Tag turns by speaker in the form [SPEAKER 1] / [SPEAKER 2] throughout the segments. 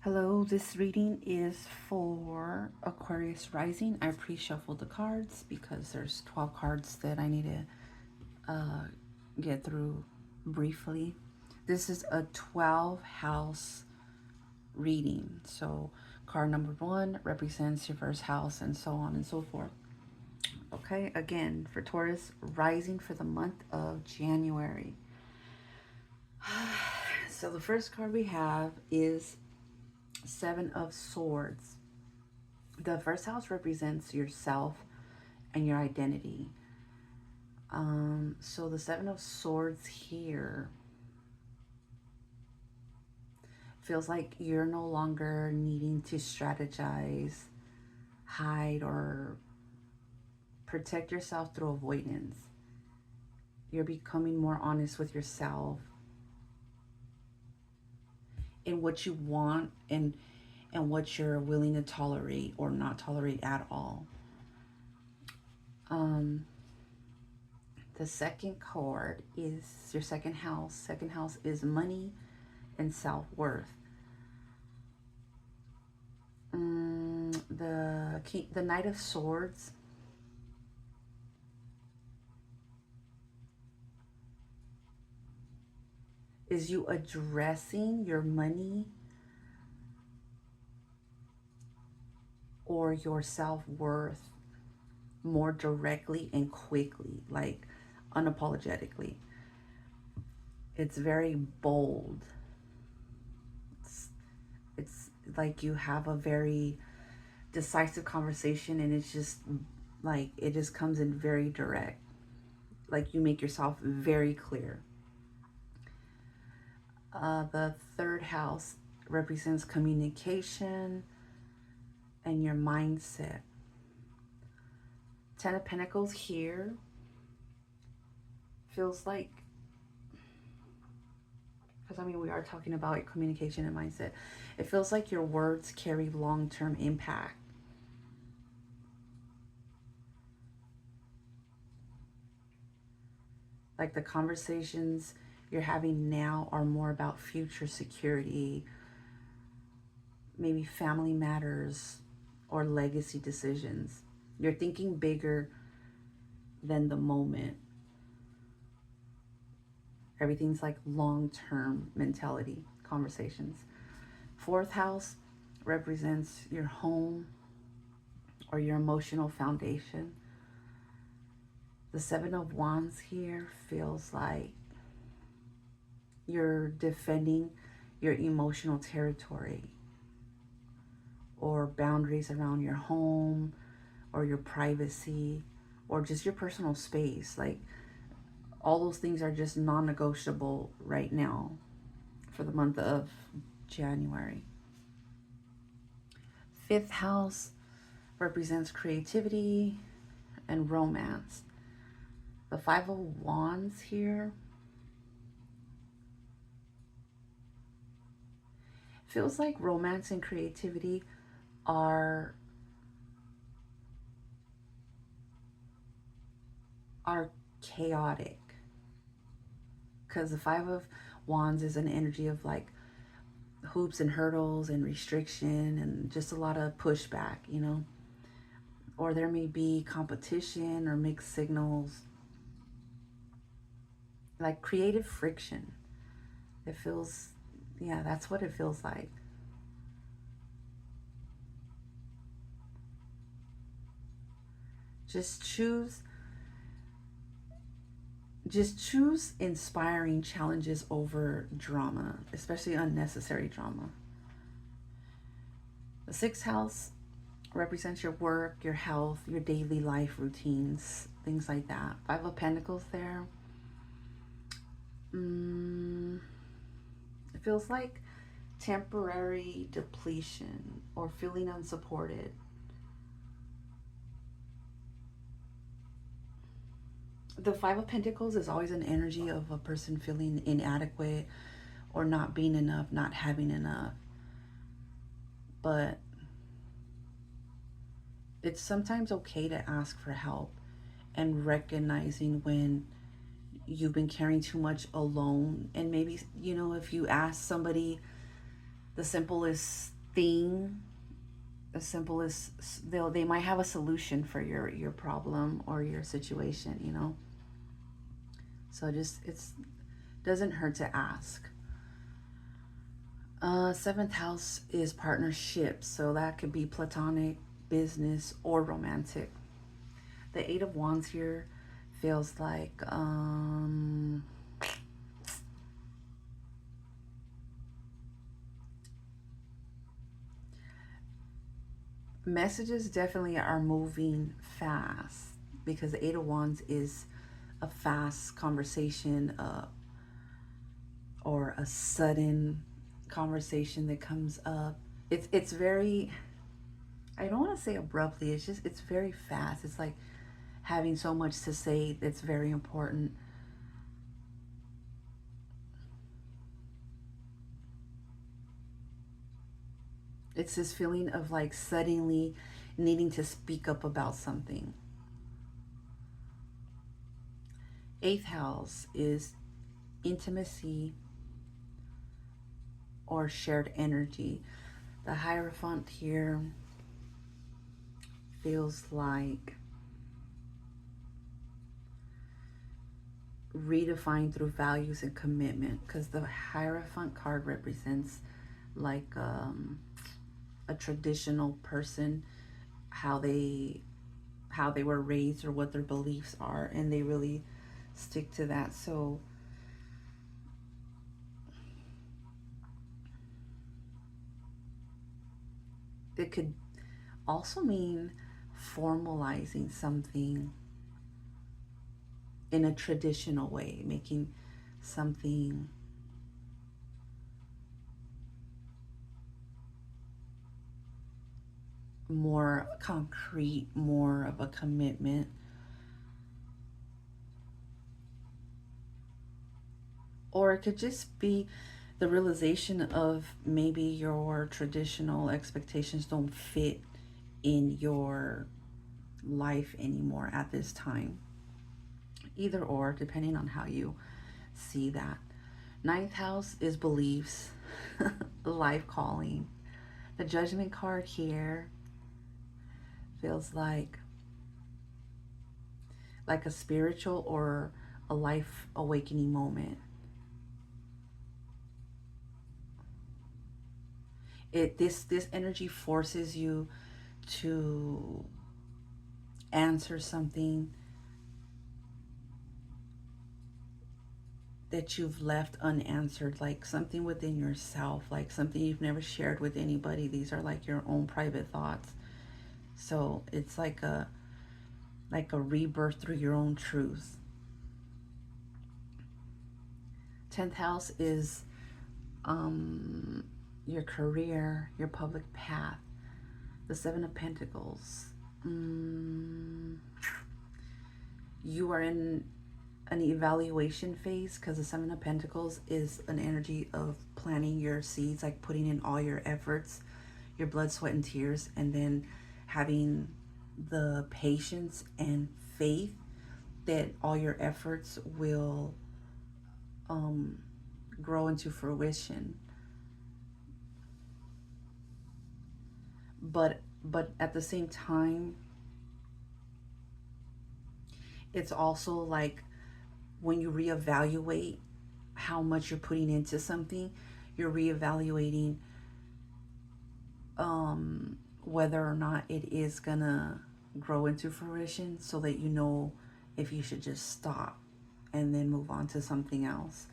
[SPEAKER 1] Hello, this reading is for Aquarius Rising. I pre-shuffled the cards because there's 12 cards that I need to get through briefly. This is a 12 house reading. So card number 1 represents your first house and so on and so forth. Okay, again, for Taurus Rising for the month of January. So the first card we have is Seven of Swords. The first house represents yourself and your identity. So the Seven of Swords here feels like you're no longer needing to strategize, hide, or protect yourself through avoidance. You're becoming more honest with yourself in what you want and what you're willing to tolerate or not tolerate at all. The second card is your second house. Second house is money and self-worth. The Knight of Swords is you addressing your money or your self-worth more directly and quickly, like unapologetically. It's very bold. It's like you have a very decisive conversation, and it's just like it just comes in very direct. Like you make yourself very clear. The third house represents communication and your mindset. Ten of Pentacles here feels like, because I mean we are talking about communication and mindset, it feels like your words carry long-term impact. Like the conversations you're having now are more about future security, maybe family matters or legacy decisions. You're thinking bigger than the moment. Everything's like long-term mentality conversations. Fourth house represents your home or your emotional foundation. The Seven of Wands here feels like you're defending your emotional territory or boundaries around your home or your privacy or just your personal space. Like all those things are just non-negotiable right now for the month of January. Fifth house represents creativity and romance. The Five of Wands here feels like romance and creativity are chaotic, because the Five of Wands is an energy of like hoops and hurdles and restriction and just a lot of pushback, you know, or there may be competition or mixed signals, like creative friction. It feels, yeah, that's what it feels like. Just choose inspiring challenges over drama, especially unnecessary drama. The sixth house represents your work, your health, your daily life routines, things like that. Five of Pentacles there. It feels like temporary depletion or feeling unsupported. The Five of Pentacles is always an energy of a person feeling inadequate or not being enough, not having enough. But it's sometimes okay to ask for help and recognizing when you've been carrying too much alone. And maybe, you know, if you ask somebody the simplest thing, the simplest, they might have a solution for your problem or your situation, you know. So just, it's doesn't hurt to ask. Seventh house is partnership, so that could be platonic, business, or romantic. The Eight of Wands here feels like messages definitely are moving fast, because the Eight of Wands is a fast conversation, or a sudden conversation that comes up. It's very, I don't want to say abruptly. It's just, it's very fast. It's like having so much to say that's very important. It's this feeling of like suddenly needing to speak up about something. Eighth house is intimacy or shared energy. The Hierophant here feels like redefined through values and commitment, because the Hierophant card represents like a traditional person, how they were raised or what their beliefs are, and they really stick to that. So it could also mean formalizing something in a traditional way, making something more concrete, more of a commitment. Or it could just be the realization of maybe your traditional expectations don't fit in your life anymore at this time. Either or, depending on how you see that. Ninth house is beliefs, life calling. The Judgment card here feels like a spiritual or a life awakening moment. This energy forces you to answer something that you've left unanswered, like something within yourself, like something you've never shared with anybody. These are like your own private thoughts. So it's like a rebirth through your own truth. 10th house is your career, your public path. The Seven of Pentacles. You are in an evaluation phase, because the Seven of Pentacles is an energy of planting your seeds, like putting in all your efforts, your blood, sweat, and tears, and then having the patience and faith that all your efforts will grow into fruition. But at the same time, it's also like when you reevaluate how much you're putting into something, you're reevaluating whether or not it is gonna grow into fruition, so that you know if you should just stop and then move on to something else.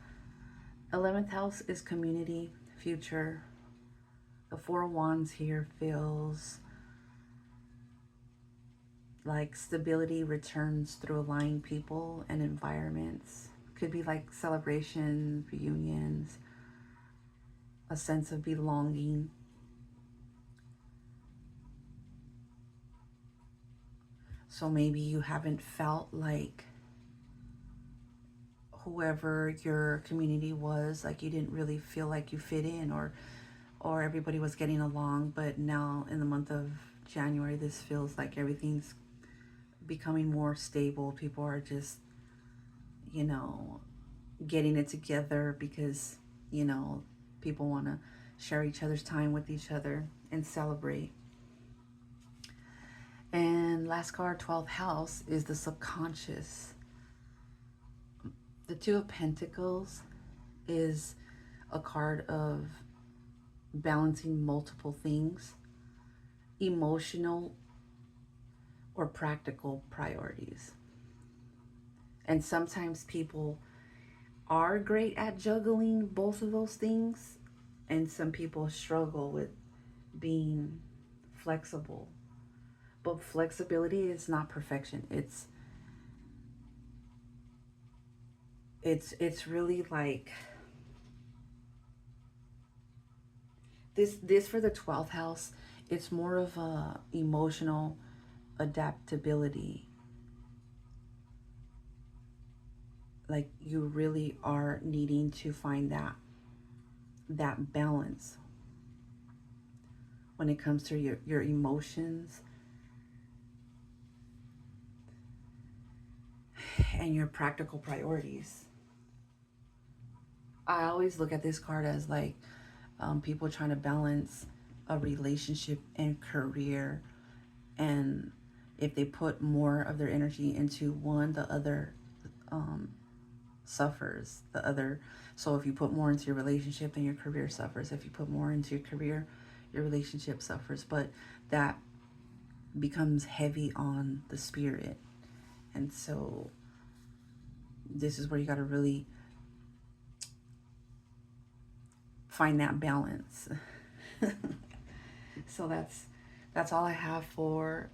[SPEAKER 1] 11th house is community, future. The Four of Wands here feels like stability returns through aligned people and environments. Could be like celebration, reunions, a sense of belonging. So maybe you haven't felt like whoever your community was, like you didn't really feel like you fit in, or everybody was getting along, but now in the month of January, this feels like everything's becoming more stable. People are just, getting it together, because, people want to share each other's time with each other, and celebrate. And last card, 12th house, is the subconscious. The Two of Pentacles is a card of balancing multiple things, emotional or practical priorities. And sometimes people are great at juggling both of those things, and some people struggle with being flexible. But flexibility is not perfection. It's really like this for the 12th house. It's more of a emotional adaptability. Like you really are needing to find that balance when it comes to your emotions and your practical priorities. I always look at this card as like people trying to balance a relationship and career, and if they put more of their energy into one, the other suffers. The other, so if you put more into your relationship, then your career suffers. If you put more into your career, your relationship suffers. But that becomes heavy on the spirit, and so this is where you got to really find that balance. So that's all I have for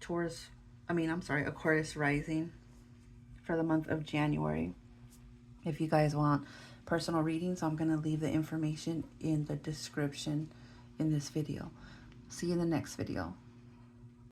[SPEAKER 1] Aquarius rising for the month of January. If you guys want personal readings, I'm going to leave the information in the description in this video. See you in the next video.